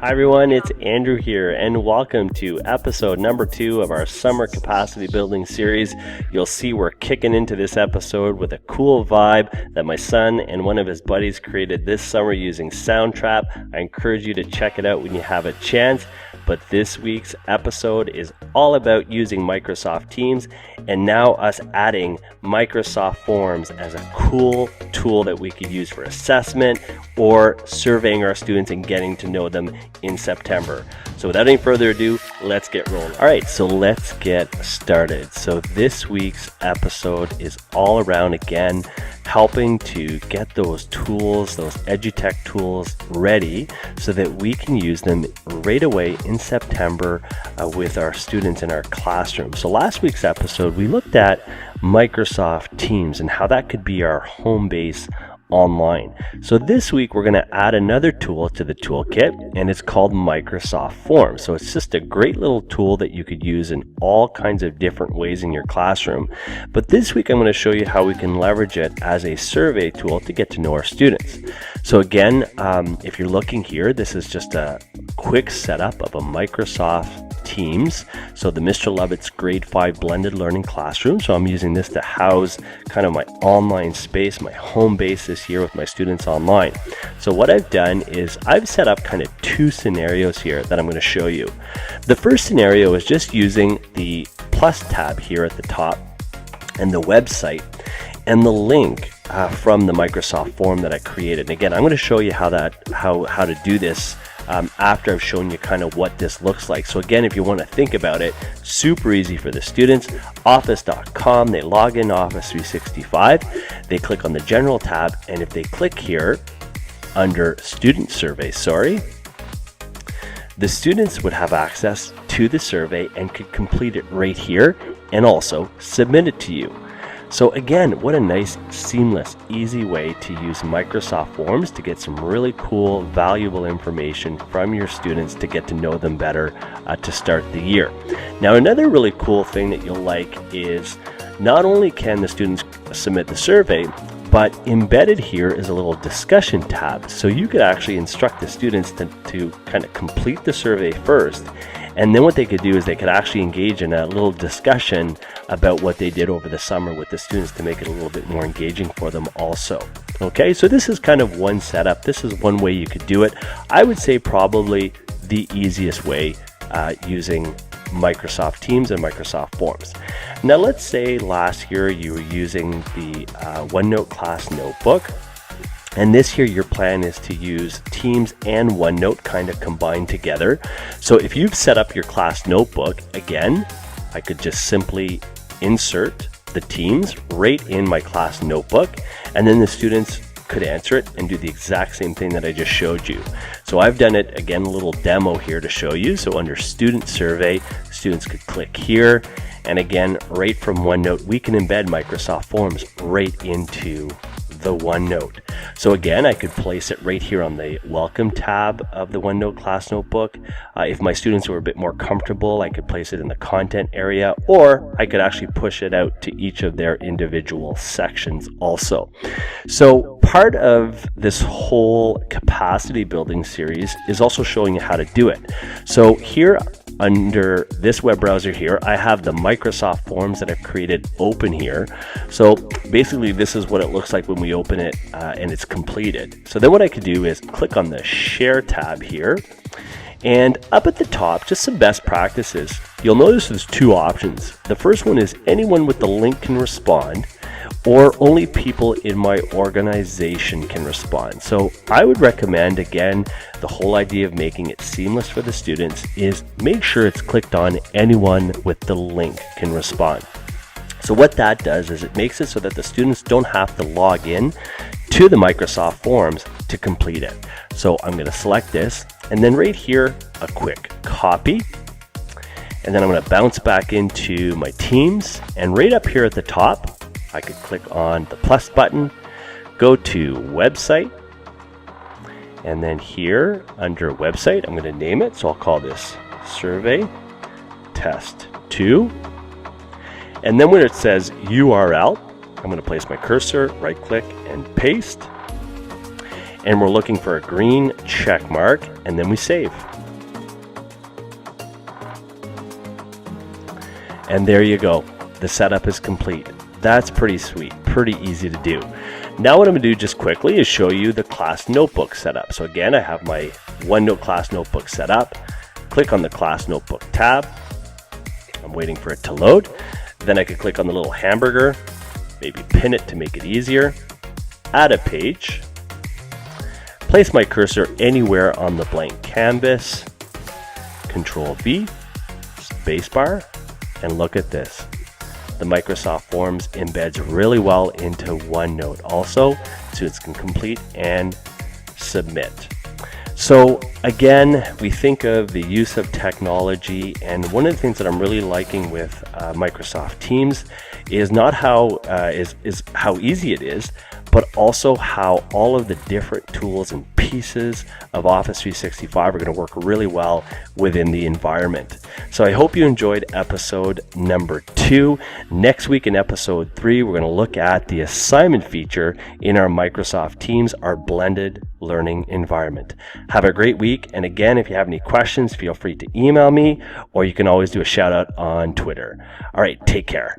Hi everyone, it's Andrew here, and welcome to episode number 2 of our summer capacity building series. You'll see we're kicking into this episode with a cool vibe that my son and one of his buddies created this summer using Soundtrap. I encourage you to check it out when you have a chance. But this week's episode is all about using Microsoft Teams and now us adding Microsoft Forms as a cool tool that we could use for assessment or surveying our students and getting to know them in September. So without any further ado, let's get rolling. All right, so let's get started. So this week's episode is all around, again, helping to get those tools, those EduTech tools ready so that we can use them right away in September with our students in our classroom. So last week's episode, we looked at Microsoft Teams and how that could be our home base online. So this week we're going to add another tool to the toolkit, and it's called Microsoft Forms. So it's just a great little tool that you could use in all kinds of different ways in your classroom. But this week I'm going to show you how we can leverage it as a survey tool to get to know our students. So again, if you're looking here, this is just a quick setup of a Microsoft Teams. So the Mr. Lovett's grade 5 blended learning classroom. So I'm using this to house kind of my online space, my home base this year with my students online. So what I've done is I've set up kind of 2 scenarios here that I'm going to show you. The first scenario is just using the plus tab here at the top and the website and the link from the Microsoft form that I created. And again, I'm going to show you how to do this after I've shown you kind of what this looks like. So again, if you want to think about it, super easy for the students. Office.com, they log in Office 365, they click on the General tab, and if they click here under Student Survey, the students would have access to the survey and could complete it right here and also submit it to you. So again, what a nice, seamless, easy way to use Microsoft Forms to get some really cool, valuable information from your students to get to know them better to start the year. Now, another really cool thing that you'll like is not only can the students submit the survey, but embedded here is a little discussion tab. So you could actually instruct the students to kind of complete the survey first. And then what they could do is they could actually engage in a little discussion about what they did over the summer with the students to make it a little bit more engaging for them also. Okay, so this is kind of one setup. This is one way you could do it. I would say probably the easiest way using Microsoft Teams and Microsoft Forms. Now let's say last year you were using the OneNote class notebook. And this year your plan is to use Teams and OneNote kind of combined together. So if you've set up your class notebook, again, I could just simply insert the Teams right in my class notebook, and then the students could answer it and do the exact same thing that I just showed you. So I've done it, again, a little demo here to show you. So under Student Survey, students could click here, and again, right from OneNote, we can embed Microsoft Forms right into the OneNote. So again, I could place it right here on the Welcome tab of the OneNote class notebook. If my students were a bit more comfortable, I could place it in the content area, or I could actually push it out to each of their individual sections also. So part of this whole capacity building series is also showing you how to do it. So here under this web browser here, I have the Microsoft Forms that I've created open here. So basically this is what it looks like when we open it and it's completed. So then what I could do is click on the Share tab here, and up at the top, just some best practices. You'll notice there's 2 options. The first one is anyone with the link can respond, or only people in my organization can respond. So I would recommend, again, the whole idea of making it seamless for the students is make sure it's clicked on anyone with the link can respond. So what that does is it makes it so that the students don't have to log in to the Microsoft Forms to complete it. So I'm going to select this, and then right here, a quick copy. And then I'm going to bounce back into my Teams, and right up here at the top, I could click on the plus button, go to website, and then here under website, I'm going to name it. So I'll call this Survey Test 2. And then when it says URL, I'm going to place my cursor, right click and paste. and we're looking for a green check mark, and then we save. And there you go. The setup is complete. That's pretty sweet, pretty easy to do. Now what I'm going to do just quickly is show you the class notebook setup. So again, I have my OneNote class notebook set up. Click on the class notebook tab. I'm waiting for it to load. Then I could click on the little hamburger, maybe pin it to make it easier, add a page, place my cursor anywhere on the blank canvas, Control V, spacebar, and look at this. The Microsoft Forms embeds really well into OneNote also, so it can complete and submit. So again, we think of the use of technology, and one of the things that I'm really liking with Microsoft Teams is not how how easy it is, but also how all of the different tools and pieces of Office 365 are going to work really well within the environment. So I hope you enjoyed episode number 2. Next week in episode 3, we're going to look at the assignment feature in our Microsoft Teams, our blended learning environment. Have a great week. And again, if you have any questions, feel free to email me, or you can always do a shout out on Twitter. All right, take care.